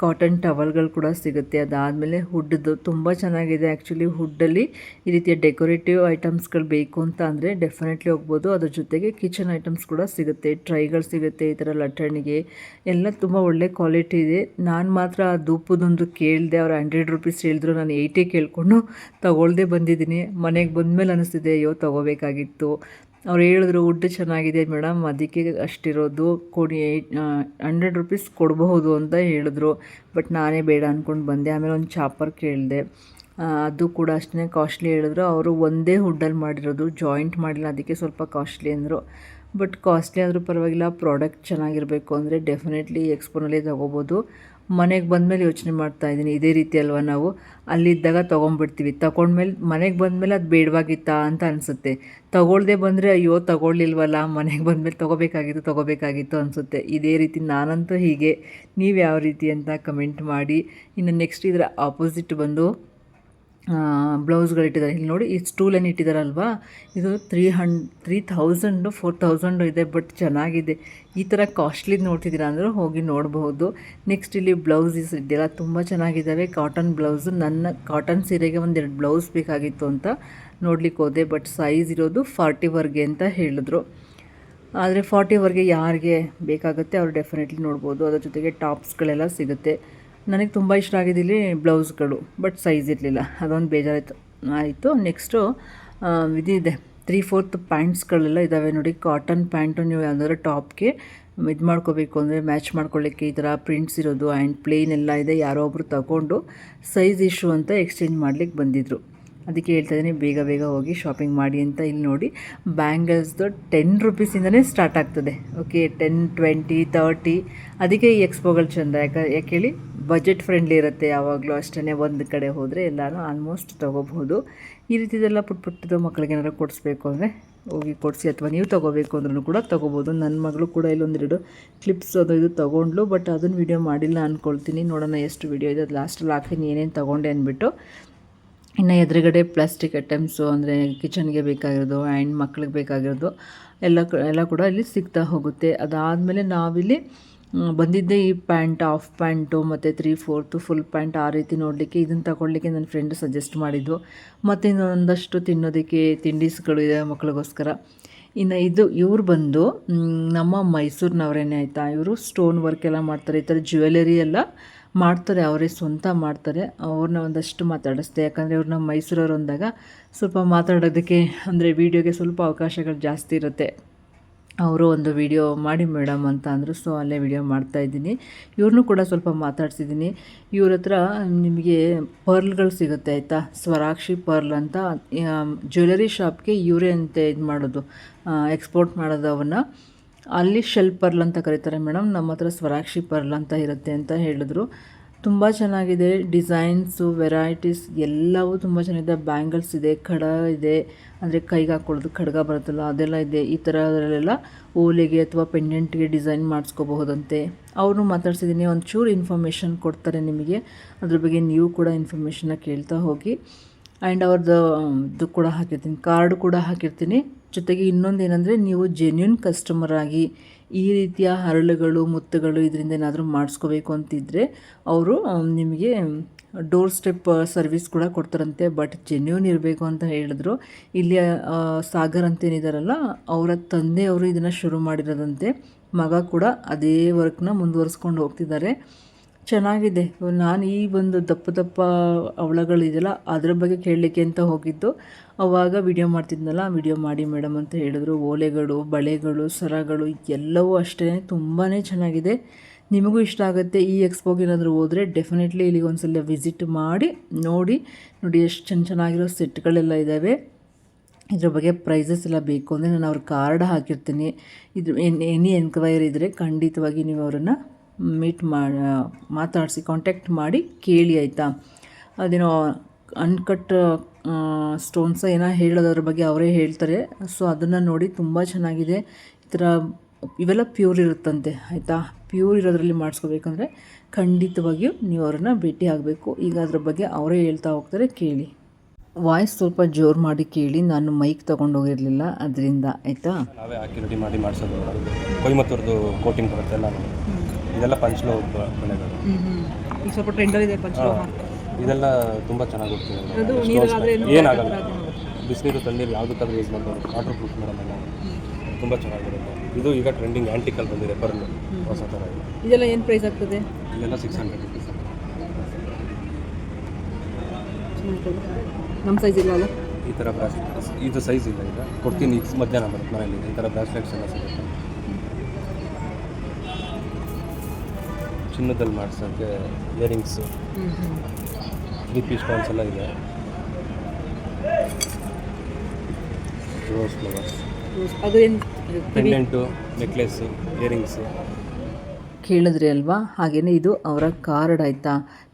ಕಾಟನ್ ಟವಲ್ಗಳು ಕೂಡ ಸಿಗುತ್ತೆ. ಅದಾದಮೇಲೆ ಹುಡ್ದು ತುಂಬ ಚೆನ್ನಾಗಿದೆ. ಆ್ಯಕ್ಚುಲಿ ಹುಡ್ಡಲ್ಲಿ ಈ ರೀತಿಯ ಡೆಕೋರೇಟಿವ್ ಐಟಮ್ಸ್ಗಳು ಬೇಕು ಅಂತ ಅಂದರೆ ಡೆಫಿನೆಟ್ಲಿ ಹೋಗ್ಬೋದು. ಅದ್ರ ಜೊತೆಗೆ ಕಿಚನ್ ಐಟಮ್ಸ್ ಕೂಡ ಸಿಗುತ್ತೆ, ಟ್ರೈಗಳು ಸಿಗುತ್ತೆ, ಈ ಥರ ಲಟ್ಟಣಿಗೆ ಎಲ್ಲ ತುಂಬ ಒಳ್ಳೆ ಕ್ವಾಲಿಟಿ ಇದೆ. ನಾನು ಮಾತ್ರ ಆ ಧೂಪದೊಂದು ಕೇಳಿದೆ, ಅವ್ರು 100 ರೂಪೀಸ್ ಹೇಳಿದ್ರು, ನಾನು 80 ಕೇಳಿಕೊಂಡು ತೊಗೊಳ್ದೆ ಬಂದಿದ್ದೀನಿ. ಮನೆಗೆ ಬಂದಮೇಲೆ ಅನಿಸ್ತಿದೆ, ಅಯ್ಯೋ ತೊಗೋಬೇಕಾಗಿತ್ತು. ಅವ್ರು ಹೇಳಿದ್ರು ವುಡ್ ಚೆನ್ನಾಗಿದೆ ಮೇಡಮ್, ಅದಕ್ಕೆ ಅಷ್ಟಿರೋದು, ಕೊಡಿ 100 ರೂಪೀಸ್ ಕೊಡಬಹುದು ಅಂತ ಹೇಳಿದ್ರು. ಬಟ್ ನಾನೇ ಬೇಡ ಅಂದ್ಕೊಂಡು ಬಂದೆ. ಆಮೇಲೆ ಒಂದು ಚಾಪರ್ ಕೇಳಿದೆ, ಅದು ಕೂಡ ಅಷ್ಟೇ ಕಾಸ್ಟ್ಲಿ ಹೇಳಿದ್ರು. ಅವರು ಒಂದೇ ಹುಡ್ಡಲ್ಲಿ ಮಾಡಿರೋದು, ಜಾಯಿಂಟ್ ಮಾಡಿಲ್ಲ, ಅದಕ್ಕೆ ಸ್ವಲ್ಪ ಕಾಸ್ಟ್ಲಿ ಅಂದರು. ಬಟ್ ಕಾಸ್ಟ್ಲಿ ಆದರೂ ಪರವಾಗಿಲ್ಲ, ಪ್ರಾಡಕ್ಟ್ ಚೆನ್ನಾಗಿರಬೇಕು ಅಂದರೆ ಡೆಫಿನೆಟ್ಲಿ ಎಕ್ಸ್ಪೋನಲ್ಲೇ ತೊಗೋಬೋದು. ಮನೆಗೆ ಬಂದಮೇಲೆ ಯೋಚನೆ ಮಾಡ್ತಾಯಿದ್ದೀನಿ, ಇದೇ ರೀತಿ ಅಲ್ವಾ ನಾವು ಅಲ್ಲಿದ್ದಾಗ ತೊಗೊಂಡ್ಬಿಡ್ತೀವಿ, ತೊಗೊಂಡ್ಮೇಲೆ ಮನೆಗೆ ಬಂದಮೇಲೆ ಅದು ಬೇಡವಾಗಿತ್ತಾ ಅಂತ ಅನಿಸುತ್ತೆ. ತೊಗೊಳ್ದೆ ಬಂದರೆ ಅಯ್ಯೋ ತೊಗೊಳ್ಳಿಲ್ವಲ್ಲ, ಮನೆಗೆ ಬಂದಮೇಲೆ ತೊಗೋಬೇಕಾಗಿತ್ತು ಅನಿಸುತ್ತೆ. ಇದೇ ರೀತಿ ನಾನಂತೂ ಹೀಗೆ. ನೀವು ಯಾವ ರೀತಿ ಅಂತ ಕಮೆಂಟ್ ಮಾಡಿ. ಇನ್ನು ನೆಕ್ಸ್ಟ್ ಇದರ ಆಪೋಸಿಟ್ ಬಂದು ಬ್ಲೌಸ್ಗಳಿಟ್ಟಿದ್ದಾರೆ. ಇಲ್ಲಿ ನೋಡಿ, ಈ ಸ್ಟೂಲನ್ನು ಇಟ್ಟಿದ್ದಾರಲ್ವಾ, ಇದು 3000 4000 ಇದೆ. ಬಟ್ ಚೆನ್ನಾಗಿದೆ. ಈ ಥರ ಕಾಸ್ಟ್ಲಿದು ನೋಡ್ತಿದ್ದೀರಾ ಅಂದರೆ ಹೋಗಿ ನೋಡಬಹುದು. ನೆಕ್ಸ್ಟ್ ಇಲ್ಲಿ ಬ್ಲೌಸಸ್ ಇದೆಯಲ್ಲ, ತುಂಬ ಚೆನ್ನಾಗಿದ್ದಾವೆ. ಕಾಟನ್ ಬ್ಲೌಸು, ನನ್ನ ಕಾಟನ್ ಸೀರೆಗೆ 1-2 ಬ್ಲೌಸ್ ಬೇಕಾಗಿತ್ತು ಅಂತ ನೋಡ್ಲಿಕ್ಕೆ ಹೋದೆ. ಬಟ್ ಸೈಜ್ ಇರೋದು 40ವರೆಗೆ ಅಂತ ಹೇಳಿದ್ರು. ಆದರೆ 40ವರೆಗೆ ಯಾರಿಗೆ ಬೇಕಾಗುತ್ತೆ ಅವರು ಡೆಫಿನೆಟ್ಲಿ ನೋಡ್ಬೋದು. ಅದರ ಜೊತೆಗೆ ಟಾಪ್ಸ್ಗಳೆಲ್ಲ ಸಿಗುತ್ತೆ. ನನಗೆ ತುಂಬ ಇಷ್ಟ ಆಗಿದೆ ಇಲ್ಲಿ ಬ್ಲೌಸ್ಗಳು, ಬಟ್ ಸೈಜ್ ಇರಲಿಲ್ಲ, ಅದೊಂದು ಬೇಜಾರಾಯಿತು. ನೆಕ್ಸ್ಟು ಇದಿದೆ, 3/4 ಪ್ಯಾಂಟ್ಸ್ಗಳೆಲ್ಲ ಇದ್ದಾವೆ ನೋಡಿ. ಕಾಟನ್ ಪ್ಯಾಂಟು ನೀವು ಯಾವ್ದಾದ್ರು ಟಾಪ್ಗೆ ಇದು ಮಾಡ್ಕೋಬೇಕು ಅಂದರೆ ಮ್ಯಾಚ್ ಮಾಡ್ಕೊಳ್ಳಿಕ್ಕೆ ಈ ಥರ ಪ್ರಿಂಟ್ಸ್ ಇರೋದು ಆ್ಯಂಡ್ ಪ್ಲೇನ್ ಎಲ್ಲ ಇದೆ. ಯಾರೋ ಒಬ್ಬರು ತಗೊಂಡು ಸೈಜ್ ಇಶ್ಯೂ ಅಂತ ಎಕ್ಸ್ಚೇಂಜ್ ಮಾಡ್ಲಿಕ್ಕೆ ಬಂದಿದ್ದರು. ಅದಕ್ಕೆ ಹೇಳ್ತಾಯಿದ್ದೀನಿ, ಬೇಗ ಹೋಗಿ ಶಾಪಿಂಗ್ ಮಾಡಿ ಅಂತ. ಇಲ್ಲಿ ನೋಡಿ, ಬ್ಯಾಂಗಲ್ಸ್ದು 10 ರೂಪೀಸಿಂದನೇ ಸ್ಟಾರ್ಟ್ ಆಗ್ತದೆ. ಓಕೆ, 10, 20, 30. ಅದಕ್ಕೆ ಈ ಎಕ್ಸ್ಪೋಗಳು ಚೆಂದ. ಯಾಕೆ ಹೇಳಿ, ಬಜೆಟ್ ಫ್ರೆಂಡ್ಲಿ ಇರುತ್ತೆ ಯಾವಾಗಲೂ ಅಷ್ಟೇ. ಒಂದು ಕಡೆ ಹೋದರೆ ಎಲ್ಲನೂ ಆಲ್ಮೋಸ್ಟ್ ತೊಗೋಬಹುದು. ಈ ರೀತಿದೆಲ್ಲ ಪುಟ್ಟದು ಮಕ್ಕಳಿಗೆ ಏನಾದ್ರು ಕೊಡಿಸ್ಬೇಕು ಅಂದರೆ ಹೋಗಿ ಕೊಡಿಸಿ, ಅಥವಾ ನೀವು ತೊಗೋಬೇಕು ಅಂದ್ರೂ ಕೂಡ ತೊಗೋಬೋದು. ನನ್ನ ಮಗಳು ಕೂಡ ಇಲ್ಲೊಂದೆರಡು ಕ್ಲಿಪ್ಸ್ ಅದು ಇದು ತೊಗೊಂಡ್ಲು, ಬಟ್ ಅದನ್ನು ವೀಡಿಯೋ ಮಾಡಿಲ್ಲ ಅಂದ್ಕೊಳ್ತೀನಿ. ನೋಡೋಣ ಎಷ್ಟು ವೀಡಿಯೋ ಇದೆ, ಅದು ಲಾಸ್ಟಲ್ಲಿ ಹಾಕ್ತೀನಿ ಏನೇನು ತೊಗೊಂಡೆ ಅಂದ್ಬಿಟ್ಟು. ಇನ್ನು ಎದುರುಗಡೆ ಪ್ಲಾಸ್ಟಿಕ್ ಐಟಮ್ಸು, ಅಂದರೆ ಕಿಚನ್ಗೆ ಬೇಕಾಗಿರೋದು ಆ್ಯಂಡ್ ಮಕ್ಳಿಗೆ ಬೇಕಾಗಿರೋದು ಎಲ್ಲ ಕೂಡ ಇಲ್ಲಿ ಸಿಗ್ತಾ ಹೋಗುತ್ತೆ. ಅದಾದಮೇಲೆ ನಾವಿಲ್ಲಿ ಬಂದಿದ್ದೆ ಈ ಪ್ಯಾಂಟ್, ಹಾಫ್ ಪ್ಯಾಂಟು ಮತ್ತು 3/4 ಫುಲ್ ಪ್ಯಾಂಟ್ ಆ ರೀತಿ ನೋಡಲಿಕ್ಕೆ. ಇದನ್ನು ತಗೊಳ್ಳಿಕ್ಕೆ ನನ್ನ ಫ್ರೆಂಡ್ ಸಜೆಸ್ಟ್ ಮಾಡಿದ್ದು. ಮತ್ತು ಇನ್ನೊಂದಷ್ಟು ತಿನ್ನೋದಕ್ಕೆ ತಿಂಡೀಸ್ಗಳು ಇದೆ ಮಕ್ಕಳಿಗೋಸ್ಕರ. ಇನ್ನು ಇವ್ರು ಬಂದು ನಮ್ಮ ಮೈಸೂರಿನವರೇನೆ ಆಯಿತಾ. ಇವರು ಸ್ಟೋನ್ ವರ್ಕ್ ಎಲ್ಲ ಮಾಡ್ತಾರೆ, ಈ ಥರ ಜ್ಯುವೆಲರಿ ಎಲ್ಲ ಮಾಡ್ತಾರೆ, ಅವರೇ ಸ್ವಂತ ಮಾಡ್ತಾರೆ. ಅವ್ರನ್ನ ಒಂದಷ್ಟು ಮಾತಾಡಿಸ್ದೆ, ಯಾಕಂದರೆ ಅವ್ರನ್ನ ಮೈಸೂರವ್ರು ಅಂದಾಗ ಸ್ವಲ್ಪ ಮಾತಾಡೋದಕ್ಕೆ ಅಂದರೆ ವೀಡಿಯೋಗೆ ಸ್ವಲ್ಪ ಅವಕಾಶಗಳು ಜಾಸ್ತಿ ಇರುತ್ತೆ. ಅವರು ಒಂದು ವಿಡಿಯೋ ಮಾಡಿ ಮೇಡಮ್ ಅಂತ ಅಂದರು. ಸೊ ಅಲ್ಲೇ ವಿಡಿಯೋ ಮಾಡ್ತಾಯಿದ್ದೀನಿ. ಇವ್ರನ್ನೂ ಕೂಡ ಸ್ವಲ್ಪ ಮಾತಾಡ್ಸಿದ್ದೀನಿ. ಇವ್ರ ಹತ್ರ ನಿಮಗೆ ಪರ್ಲ್ಗಳು ಸಿಗುತ್ತೆ ಆಯಿತಾ. ಸ್ವರಾಕ್ಷಿ ಪರ್ಲ್ ಅಂತ ಜ್ಯುವೆಲರಿ ಶಾಪ್ಗೆ ಇವರೇ ಅಂತ ಇದು ಮಾಡೋದು, ಎಕ್ಸ್ಪೋರ್ಟ್ ಮಾಡೋದು. ಅವನ್ನ ಅಲ್ಲಿ ಶೆಲ್ ಪರ್ಲ್ ಅಂತ ಕರೀತಾರೆ ಮೇಡಮ್, ನಮ್ಮ ಹತ್ರ ಸ್ವರಾಕ್ಷಿ ಪರ್ಲ್ ಅಂತ ಇರುತ್ತೆ ಅಂತ ಹೇಳಿದ್ರು. ತುಂಬ ಚೆನ್ನಾಗಿದೆ, ಡಿಸೈನ್ಸು ವೆರೈಟೀಸ್ ಎಲ್ಲವೂ ತುಂಬ ಚೆನ್ನಾಗಿದೆ. ಬ್ಯಾಂಗಲ್ಸ್ ಇದೆ, ಖಡ ಇದೆ, ಅಂದರೆ ಕೈಗೆ ಹಾಕ್ಕೊಳ್ಳೋದು ಖಡ್ಗ ಬರುತ್ತಲ್ಲ ಅದೆಲ್ಲ ಇದೆ. ಈ ಥರದಲ್ಲೆಲ್ಲ ಓಲೆಗೆ ಅಥವಾ ಪೆಂಡೆಂಟ್ಗೆ ಡಿಸೈನ್ ಮಾಡಿಸ್ಕೋಬಹುದಂತೆ. ಅವ್ರನ್ನೂ ಮಾತಾಡ್ಸಿದ್ದೀನಿ, ಒಂಚೂರು ಇನ್ಫಾರ್ಮೇಷನ್ ಕೊಡ್ತಾರೆ ನಿಮಗೆ. ಅದ್ರ ಬಗ್ಗೆ ನೀವು ಕೂಡ ಇನ್ಫಾರ್ಮೇಷನ್ನ ಕೇಳ್ತಾ ಹೋಗಿ. ಆ್ಯಂಡ್ ಅವ್ರದ್ದು ಇದು ಕೂಡ ಹಾಕಿರ್ತೀನಿ, ಕಾರ್ಡು ಕೂಡ ಹಾಕಿರ್ತೀನಿ. ಜೊತೆಗೆ ಇನ್ನೊಂದು ಏನಂದರೆ, ನೀವು ಜೆನ್ಯೂನ್ ಕಸ್ಟಮರ್ ಆಗಿ ಈ ರೀತಿಯ ಹರಳುಗಳು ಮುತ್ತುಗಳು ಇದರಿಂದ ಏನಾದರೂ ಮಾಡಿಸ್ಕೋಬೇಕು ಅಂತಿದ್ದರೆ ಅವರು ನಿಮಗೆ ಡೋರ್ ಸ್ಟೆಪ್ ಸರ್ವಿಸ್ ಕೂಡ ಕೊಡ್ತಾರಂತೆ. ಬಟ್ ಜೆನ್ಯೂನ್ ಇರಬೇಕು ಅಂತ ಹೇಳಿದ್ರು. ಇಲ್ಲಿ ಸಾಗರ್ ಅಂತೇನಿದಾರಲ್ಲ, ಅವರ ತಂದೆಯವರು ಇದನ್ನು ಶುರು ಮಾಡಿರೋದಂತೆ. ಮಗ ಕೂಡ ಅದೇ ವರ್ಕ್ನ ಮುಂದುವರಿಸ್ಕೊಂಡು ಹೋಗ್ತಿದ್ದಾರೆ. ಚೆನ್ನಾಗಿದೆ. ನಾನು ಈ ಒಂದು ದಪ್ಪ ಅವಳಗಳಿದೆಯಲ್ಲ ಅದ್ರ ಬಗ್ಗೆ ಕೇಳಲಿಕ್ಕೆ ಅಂತ ಹೋಗಿದ್ದು. ಅವಾಗ ವಿಡಿಯೋ ಮಾಡ್ತಿದ್ನಲ್ಲ, ವಿಡಿಯೋ ಮಾಡಿ ಮೇಡಮ್ ಅಂತ ಹೇಳಿದ್ರು. ಓಲೆಗಳು, ಬಳೆಗಳು, ಸರಗಳು ಎಲ್ಲವೂ ಅಷ್ಟೇ ತುಂಬಾ ಚೆನ್ನಾಗಿದೆ. ನಿಮಗೂ ಇಷ್ಟ ಆಗುತ್ತೆ. ಈ ಎಕ್ಸ್ಪೋಗೆ ಏನಾದರೂ ಹೋದರೆ ಡೆಫಿನೆಟ್ಲಿ ಇಲ್ಲಿಗೆ ಒಂದ್ಸಲ ವಿಸಿಟ್ ಮಾಡಿ ನೋಡಿ ಎಷ್ಟು ಚೆನ್ನಾಗಿರೋ ಸೆಟ್ಗಳೆಲ್ಲ ಇದ್ದಾವೆ. ಇದ್ರ ಬಗ್ಗೆ ಪ್ರೈಸಸ್ ಎಲ್ಲ ಬೇಕು ಅಂದರೆ ನಾನು ಅವ್ರ ಕಾರ್ಡ್ ಹಾಕಿರ್ತೀನಿ. ಇದು ಎನಿ ಎನ್ಕ್ವೈರಿ ಇದ್ದರೆ ಖಂಡಿತವಾಗಿ ನೀವು ಅವರನ್ನು ಮೀಟ್ ಮಾತಾಡಿಸಿ ಕಾಂಟ್ಯಾಕ್ಟ್ ಮಾಡಿ ಕೇಳಿ ಆಯಿತಾ. ಅದೇನೋ ಅನ್ಕಟ್ ಸ್ಟೋನ್ಸ್ ಏನೋ ಹೇಳೋದ್ರ ಬಗ್ಗೆ ಅವರೇ ಹೇಳ್ತಾರೆ. ಸೊ ಅದನ್ನು ನೋಡಿ ತುಂಬ ಚೆನ್ನಾಗಿದೆ. ಈ ಥರ ಇವೆಲ್ಲ ಪ್ಯೂರ್ ಇರುತ್ತಂತೆ ಆಯಿತಾ. ಪ್ಯೂರ್ ಇರೋದ್ರಲ್ಲಿ ಮಾಡಿಸ್ಕೋಬೇಕಂದ್ರೆ ಖಂಡಿತವಾಗಿಯೂ ನೀವು ಅವರನ್ನು ಭೇಟಿ ಆಗಬೇಕು. ಈಗ ಅದ್ರ ಬಗ್ಗೆ ಅವರೇ ಹೇಳ್ತಾ ಹೋಗ್ತಾರೆ, ಕೇಳಿ. ವಾಯ್ಸ್ ಸ್ವಲ್ಪ ಜೋರು ಮಾಡಿ ಕೇಳಿ, ನಾನು ಮೈಕ್ ತೊಗೊಂಡೋಗಿರಲಿಲ್ಲ ಅದರಿಂದ ಆಯಿತಾ. ನಾವೇ ಹಾಕಿ ರೆಡಿ ಮಾಡಿ ಮಾಡಿಸೋದು. ಕೊಯಮತ್ತೂರ್ದು ಕೋಟಿಂಗ್ ಬರುತ್ತೆ ಎಲ್ಲ. ಇದೆಲ್ಲ ಪಂಚ್ಲೋ ಬಳೆಗಳು. ಈಗ ಸ್ವಲ್ಪ ಟ್ರೆಂಡಲ್ಲಿದೆ ಪಂಚ್ಲೋ. ಇದೆಲ್ಲ ತುಂಬ ಚೆನ್ನಾಗಿ ಹೋಗ್ತಿದೆ. ಏನಾಗಲ್ಲ, ಬಿಸಿನೀರು ತಣ್ಣೀರು ಯಾವುದಕ್ಕಾದ್ರೂ ಯೂಸ್ ಮಾಡ್ಬೋದು. ವಾಟರ್ ಪ್ರೂಫ್ ಮೇಡಮ್ ಎಲ್ಲ ತುಂಬ ಚೆನ್ನಾಗಿರುತ್ತೆ. ಇದು ಈಗ ಟ್ರೆಂಡಿಂಗ್ ಆ್ಯಂಟಿಕಲ್ ಬಂದಿದೆ, ಪರ್ಲು ಹೊಸ ಥರ ಇದೆ. ಇದೆಲ್ಲ ಏನು ಪ್ರೈಸ್ ಆಗ್ತದೆ? ಇದೆಲ್ಲ 600 ರುಪೀಸ್. ನಮ್ಮ ಸೈಜ್ ಇಲ್ಲ ಅಲ್ಲ ಈ ಥರ ಬ್ರಾಸ್ಲೆಟ್. ಇದು ಸೈಜ್ ಇಲ್ಲ, ಈಗ ಕೊಡ್ತೀನಿ. ಈಗ ಮಧ್ಯಾಹ್ನ ಬರುತ್ತೆ ಮನೇಲಿ. ಈ ಥರ ಬ್ರಾಸ್ಲೆಟ್ಸ್ ಎಲ್ಲ ಸಿಗುತ್ತೆ. ಚಿನ್ನದಲ್ಲಿ ಮಾಡಿಸೋಕ್ಕೆ ಇಯರಿಂಗ್ಸು, 3 ಪೀಸ್ ಸ್ಟೋನ್ಸ್ ಎಲ್ಲ ಇದೆ. ರೋಸ್ ಫ್ಲವರ್ಸ್, ಅದು ಏನು ಪೆಂಡೆಂಟು, ನೆಕ್ಲೆಸ್ಸು, ಇಯರಿಂಗ್ಸು. ಕೇಳಿದ್ರಿ ಅಲ್ವಾ? ಹಾಗೆಯೇ ಇದು ಅವರ ಕಾರ್ಡ್ ಆಯಿತಾ.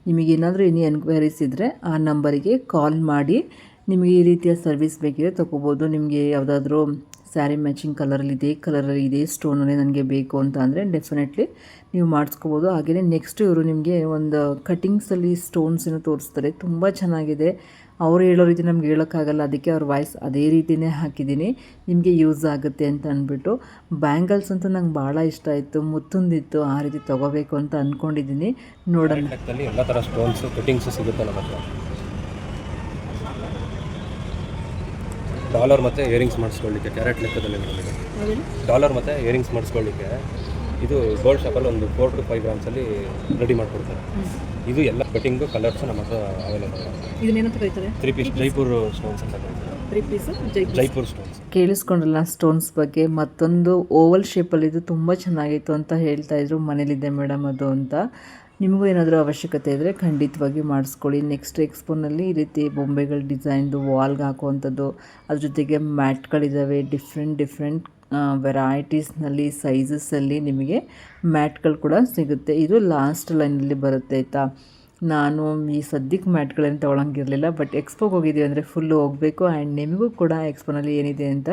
ನಿಮಗೇನಾದರೂ ಎನಿ ಎನ್ಕ್ವೈರೀಸ್ ಇದ್ದರೆ ಆ ನಂಬರಿಗೆ ಕಾಲ್ ಮಾಡಿ. ನಿಮಗೆ ಈ ರೀತಿಯ ಸರ್ವಿಸ್ ಬೇಕಿದ್ರೆ ತೊಗೋಬೋದು. ನಿಮಗೆ ಯಾವುದಾದ್ರೂ ಸ್ಯಾರಿ ಮ್ಯಾಚಿಂಗ್ ಕಲರಲ್ಲಿ ಇದೇ ಕಲರಲ್ಲಿ ಇದೇ ಸ್ಟೋನಲ್ಲಿ ನನಗೆ ಬೇಕು ಅಂತ ಅಂದರೆ ಡೆಫಿನೆಟ್ಲಿ ನೀವು ಮಾಡಿಸ್ಕೋಬೋದು. ಹಾಗೆಯೇ ನೆಕ್ಸ್ಟ್ ಇವರು ನಿಮಗೆ ಒಂದು ಕಟಿಂಗ್ಸಲ್ಲಿ ಸ್ಟೋನ್ಸನ್ನು ತೋರಿಸ್ತಾರೆ. ತುಂಬ ಚೆನ್ನಾಗಿದೆ. ಅವ್ರು ಹೇಳೋ ರೀತಿ ನಮ್ಗೆ ಹೇಳೋಕ್ಕಾಗಲ್ಲ, ಅದಕ್ಕೆ ಅವ್ರ ವಾಯ್ಸ್ ಅದೇ ರೀತಿಯೇ ಹಾಕಿದ್ದೀನಿ, ನಿಮಗೆ ಯೂಸ್ ಆಗುತ್ತೆ ಅಂತ ಅಂದ್ಬಿಟ್ಟು. ಬ್ಯಾಂಗಲ್ಸ್ ಅಂತೂ ನಂಗೆ ಭಾಳ ಇಷ್ಟ ಆಯಿತು, ಮುತ್ತುಂದಿತ್ತು, ಆ ರೀತಿ ತೊಗೋಬೇಕು ಅಂತ ಅಂದ್ಕೊಂಡಿದ್ದೀನಿ. ನೋಡೋಣ. ಎಲ್ಲ ಥರ ಸ್ಟೋನ್ಸು ಕಟಿಂಗ್ಸು ಸಿಗುತ್ತೆ ನಮ್ಮ ಹತ್ರ. ಡಾಲರ್ ಮತ್ತು ಇಯರಿಂಗ್ಸ್ ಮಾಡಿಸ್ಕೊಳ್ಳಿಕ್ಕೆ ಕ್ಯಾರೆಟ್ ಲೆಕ್ಕದಲ್ಲಿ ನಮಗೆ ಡಾಲರ್ ಮತ್ತು ಇಯರಿಂಗ್ಸ್ ಮಾಡಿಸ್ಕೊಳ್ಳಿಕ್ಕೆ ಇದು ಗೋಲ್ಡ್ ಶಾಪಲ್ಲಿ ಒಂದು 4 to 5 ಗ್ರಾಮ್ಸಲ್ಲಿ ರೆಡಿ ಮಾಡಿಕೊಡ್ತಾರೆ. ಇದು ಎಲ್ಲ ಕಟಿಂಗು ಕಲರ್ಸು ನಮ್ಮ ಹತ್ರ ಅವೈಲೇಬಲ್. ಇದನ್ನೇನಂತ ಕರೀತಾರೆ? 3 ಪೀಸ್ ಜೈಪುರ್ ಸ್ಟೋನ್ಸ್ ಅಂತ ಕರೀತಾರೆ. 3 ಪೀಸ್ ಜೈಪುರ್ ಸ್ಟೋನ್ಸ್. ಕೇಳಿಸ್ಕೊಂಡ್ರಲ್ಲ ಸ್ಟೋನ್ಸ್ ಬಗ್ಗೆ. ಮತ್ತೊಂದು ಓವಲ್ ಶೇಪಲ್ಲಿ ಇದು ತುಂಬ ಚೆನ್ನಾಗಿತ್ತು ಅಂತ ಹೇಳ್ತಾಯಿದ್ರು. ಮನೇಲಿದೆ ಮೇಡಮ್ ಅದು ಅಂತ. ನಿಮಗೂ ಏನಾದರೂ ಅವಶ್ಯಕತೆ ಇದ್ದರೆ ಖಂಡಿತವಾಗಿ ಮಾಡಿಸ್ಕೊಳ್ಳಿ. ನೆಕ್ಸ್ಟ್ ಎಕ್ಸ್ಪೋನಲ್ಲಿ ಈ ರೀತಿ ಬೊಂಬೆಗಳ ಡಿಸೈನ್ದು ವಾಲ್ಗೆ ಹಾಕುವಂಥದ್ದು, ಅದ್ರ ಜೊತೆಗೆ ಮ್ಯಾಟ್ಗಳಿದ್ದಾವೆ. ಡಿಫ್ರೆಂಟ್ ವೆರೈಟೀಸ್ನಲ್ಲಿ ಸೈಜಸ್ಸಲ್ಲಿ ನಿಮಗೆ ಮ್ಯಾಟ್ಗಳು ಕೂಡ ಸಿಗುತ್ತೆ. ಇದು ಲಾಸ್ಟ್ ಲೈನಲ್ಲಿ ಬರುತ್ತೆ ಆಯಿತಾ. ನಾನು ಈ ಸದ್ಯಕ್ಕೆ ಮ್ಯಾಟ್ಗಳೇನು ತೊಗೊಳಂಗಿರಲಿಲ್ಲ, ಬಟ್ ಎಕ್ಸ್ಪೋಗೆ ಹೋಗಿದ್ದೀವಿ ಅಂದರೆ ಫುಲ್ಲು ಹೋಗಬೇಕು. ಆ್ಯಂಡ್ ನಿಮಗೂ ಕೂಡ ಎಕ್ಸ್ಪೋನಲ್ಲಿ ಏನಿದೆ ಅಂತ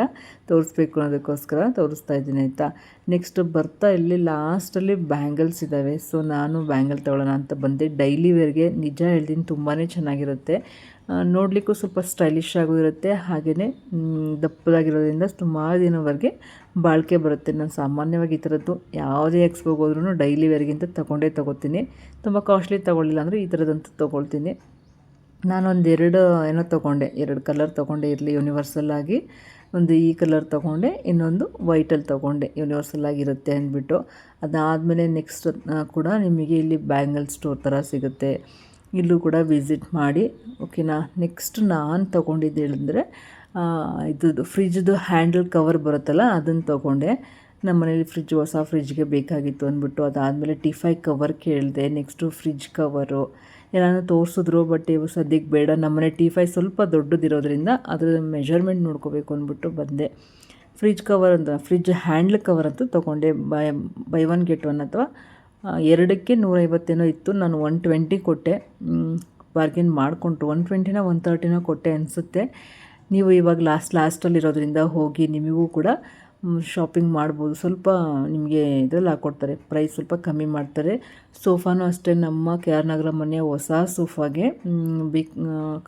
ತೋರಿಸ್ಬೇಕು ಅನ್ನೋದಕ್ಕೋಸ್ಕರ ತೋರಿಸ್ತಾ ಇದ್ದೀನಿ ಆಯಿತಾ. ನೆಕ್ಸ್ಟ್ ಬರ್ತಾ ಇಲ್ಲಿ ಲಾಸ್ಟಲ್ಲಿ ಬ್ಯಾಂಗಲ್ಸ್ ಇದ್ದಾವೆ. ಸೊ ನಾನು ಬ್ಯಾಂಗಲ್ ತೊಗೊಳ್ಳೋಣ ಅಂತ ಬಂದೆ. ಡೈಲಿ ವೇರ್ಗೆ ನಿಜ ಹೇಳ್ತೀನಿ ತುಂಬಾ ಚೆನ್ನಾಗಿರುತ್ತೆ. ನೋಡಲಿಕ್ಕೂ ಸ್ವಲ್ಪ ಸ್ಟೈಲಿಶ್ ಆಗೂ ಇರುತ್ತೆ. ಹಾಗೆಯೇ ದಪ್ಪದಾಗಿರೋದ್ರಿಂದ ಸುಮಾರು ದಿನವರೆಗೆ ಬಾಳಿಕೆ ಬರುತ್ತೆ. ನಾನು ಸಾಮಾನ್ಯವಾಗಿ ಈ ಥರದ್ದು ಯಾವುದೇ ಎಕ್ಸ್ಪೋಗೆ ಹೋದ್ರೂ ಡೈಲಿ ವೇರ್ಗಿಂತ ತೊಗೋತೀನಿ. ತುಂಬ ಕಾಸ್ಟ್ಲಿ ತೊಗೊಳ್ಳಿಲ್ಲ ಅಂದರೆ ಈ ಥರದಂತೂ ತೊಗೊಳ್ತೀನಿ. ನಾನೊಂದು 2 ಏನೋ ತೊಗೊಂಡೆ, 2 ಕಲರ್ ತೊಗೊಂಡೆ ಇರಲಿ ಯೂನಿವರ್ಸಲ್ ಆಗಿ. ಒಂದು ಈ ಕಲರ್ ತೊಗೊಂಡೆ, ಇನ್ನೊಂದು ವೈಟಲ್ಲಿ ತೊಗೊಂಡೆ, ಯೂನಿವರ್ಸಲ್ ಆಗಿರುತ್ತೆ ಅಂದ್ಬಿಟ್ಟು. ಅದಾದಮೇಲೆ ನೆಕ್ಸ್ಟ್ ಕೂಡ ನಿಮಗೆ ಇಲ್ಲಿ ಬ್ಯಾಂಗಲ್ ಸ್ಟೋರ್ ಥರ ಸಿಗುತ್ತೆ, ಇಲ್ಲೂ ಕೂಡ ವಿಸಿಟ್ ಮಾಡಿ. ಓಕೆನಾ. ನೆಕ್ಸ್ಟ್ ನಾನು ತೊಗೊಂಡಿದ್ದು ಹೇಳಿದ್ರೆ ಇದು ಫ್ರಿಜ್ದು ಹ್ಯಾಂಡಲ್ ಕವರ್ ಬರುತ್ತಲ್ಲ ಅದನ್ನು ತೊಗೊಂಡೆ. ನಮ್ಮ ಮನೇಲಿ ಹೊಸ ಫ್ರಿಜ್ಗೆ ಬೇಕಾಗಿತ್ತು ಅಂದ್ಬಿಟ್ಟು. ಅದಾದಮೇಲೆ ಟಿಫೈ ಕವರ್ ಕೇಳಿದೆ. ನೆಕ್ಸ್ಟು ಫ್ರಿಜ್ ಕವರು ಎಲ್ಲನೂ ತೋರಿಸಿದ್ರು, ಬಟ್ ಇವು ಸದ್ಯಕ್ಕೆ ಬೇಡ. ನಮ್ಮನೆ ಟಿಫೈ ಸ್ವಲ್ಪ ದೊಡ್ಡದಿರೋದ್ರಿಂದ ಅದರ ಮೆಜರ್ಮೆಂಟ್ ನೋಡ್ಕೋಬೇಕು ಅಂದ್ಬಿಟ್ಟು ಬಂದೆ. ಫ್ರಿಜ್ ಹ್ಯಾಂಡ್ಲ್ ಕವರ್ ಅಂತೂ ತೊಗೊಂಡೆ. ಬೈ ಒನ್ ಗೆಟ್ ಒನ್ ಅಥವಾ ಎರಡಕ್ಕೆ 150 ಇತ್ತು. ನಾನು 120 ಕೊಟ್ಟೆ, ಬಾರ್ಗೇನ್ ಮಾಡಿಕೊಂಡು 120 130 ಕೊಟ್ಟೆ ಅನಿಸುತ್ತೆ. ನೀವು ಇವಾಗ ಲಾಸ್ಟಲ್ಲಿರೋದ್ರಿಂದ ಹೋಗಿ ನಿಮಗೂ ಕೂಡ ಶಾಪಿಂಗ್ ಮಾಡ್ಬೋದು. ಸ್ವಲ್ಪ ನಿಮಗೆ ಇದರಲ್ಲಿ ಹಾಕ್ಕೊಡ್ತಾರೆ, ಪ್ರೈಸ್ ಸ್ವಲ್ಪ ಕಮ್ಮಿ ಮಾಡ್ತಾರೆ. ಸೋಫಾನೂ ಅಷ್ಟೇ, ನಮ್ಮ KR ನಗರ ಮನೆಯ ಹೊಸ ಸೋಫಾಗೆ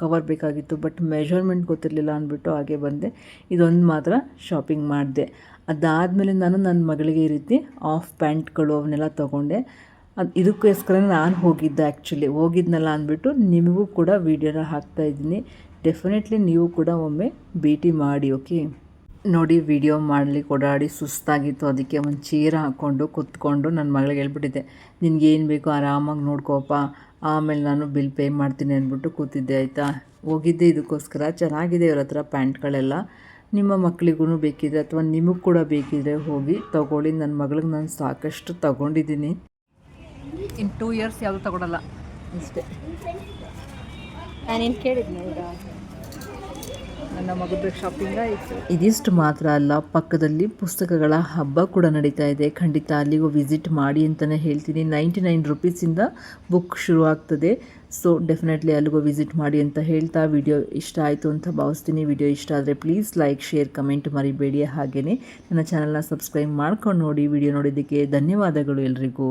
ಕವರ್ ಬೇಕಾಗಿತ್ತು, ಬಟ್ ಮೆಜರ್ಮೆಂಟ್ ಗೊತ್ತಿರಲಿಲ್ಲ ಅಂದ್ಬಿಟ್ಟು ಹಾಗೆ ಬಂದೆ. ಇದೊಂದು ಮಾತ್ರ ಶಾಪಿಂಗ್ ಮಾಡಿದೆ. ಅದಾದಮೇಲೆ ನಾನು ನನ್ನ ಮಗಳಿಗೆ ಈ ರೀತಿ ಆಫ್ ಪ್ಯಾಂಟ್ಗಳು ಅವನ್ನೆಲ್ಲ ತೊಗೊಂಡೆ. ಇದಕ್ಕೋಸ್ಕರ ನಾನು ಹೋಗಿದ್ನಲ್ಲ ಅಂದ್ಬಿಟ್ಟು ನಿಮಗೂ ಕೂಡ ವೀಡಿಯೋನ ಹಾಕ್ತಾಯಿದ್ದೀನಿ. ಡೆಫಿನೆಟ್ಲಿ ನೀವು ಕೂಡ ಒಮ್ಮೆ ಭೇಟಿ ಮಾಡಿ. ಓಕೆ ನೋಡಿ, ವಿಡಿಯೋ ಮಾಡಲಿಕ್ಕೆ ಓಡಾಡಿ ಸುಸ್ತಾಗಿತ್ತು, ಅದಕ್ಕೆ ಒಂದು ಚೇರ್ ಹಾಕ್ಕೊಂಡು ಕೂತ್ಕೊಂಡು ನನ್ನ ಮಗಳಿಗೆ ಹೇಳ್ಬಿಟ್ಟಿದ್ದೆ, ನಿನಗೇನು ಬೇಕೋ ಆರಾಮಾಗಿ ನೋಡ್ಕೋಪ್ಪ, ಆಮೇಲೆ ನಾನು ಬಿಲ್ ಪೇ ಮಾಡ್ತೀನಿ ಅಂದ್ಬಿಟ್ಟು ಕೂತಿದ್ದೆ. ಆಯಿತಾ. ಹೋಗಿದ್ದೆ ಇದಕ್ಕೋಸ್ಕರ. ಚೆನ್ನಾಗಿದೆ ಇವ್ರ ಹತ್ರ ಪ್ಯಾಂಟ್ಗಳೆಲ್ಲ. ನಿಮ್ಮ ಮಕ್ಕಳಿಗೂ ಬೇಕಿದ್ರೆ ಅಥವಾ ನಿಮಗೆ ಕೂಡ ಬೇಕಿದ್ರೆ ಹೋಗಿ ತೊಗೊಳ್ಳಿ. ನನ್ನ ಮಗಳಿಗೆ ನಾನು ಸಾಕಷ್ಟು ತೊಗೊಂಡಿದ್ದೀನಿ. ಇನ್ನು 2 ಇಯರ್ಸ್ ಯಾವುದು ತೊಗೊಳಲ್ಲ ಅಷ್ಟೇ. ನಾನೇನು ಕೇಳಿದ್ನಿ ಈಗ ನನ್ನ ಮಗದ ಶಾಪಿಂಗ್ ಆಯಿತು. ಇದಿಷ್ಟು ಮಾತ್ರ ಅಲ್ಲ, ಪಕ್ಕದಲ್ಲಿ ಪುಸ್ತಕಗಳ ಹಬ್ಬ ಕೂಡ ನಡೀತಾ ಇದೆ. ಖಂಡಿತ ಅಲ್ಲಿಗೂ ವಿಸಿಟ್ ಮಾಡಿ ಅಂತಲೇ ಹೇಳ್ತೀನಿ. 99 ರುಪೀಸಿಂದ ಬುಕ್ ಶುರು ಆಗ್ತದೆ. ಸೊ ಡೆಫಿನೆಟ್ಲಿ ಅಲ್ಲಿಗೂ ವಿಸಿಟ್ ಮಾಡಿ ಅಂತ ಹೇಳ್ತಾ, ವಿಡಿಯೋ ಇಷ್ಟ ಆಯಿತು ಅಂತ ಭಾವಿಸ್ತೀನಿ. ವಿಡಿಯೋ ಇಷ್ಟ ಆದರೆ ಪ್ಲೀಸ್ ಲೈಕ್, ಶೇರ್, ಕಮೆಂಟ್ ಮರಿಬೇಡಿ. ಹಾಗೆಯೇ ನನ್ನ ಚಾನಲ್ನ ಸಬ್ಸ್ಕ್ರೈಬ್ ಮಾಡ್ಕೊಂಡು ನೋಡಿ. ವಿಡಿಯೋ ನೋಡಿದ್ದಕ್ಕೆ ಧನ್ಯವಾದಗಳು ಎಲ್ರಿಗೂ.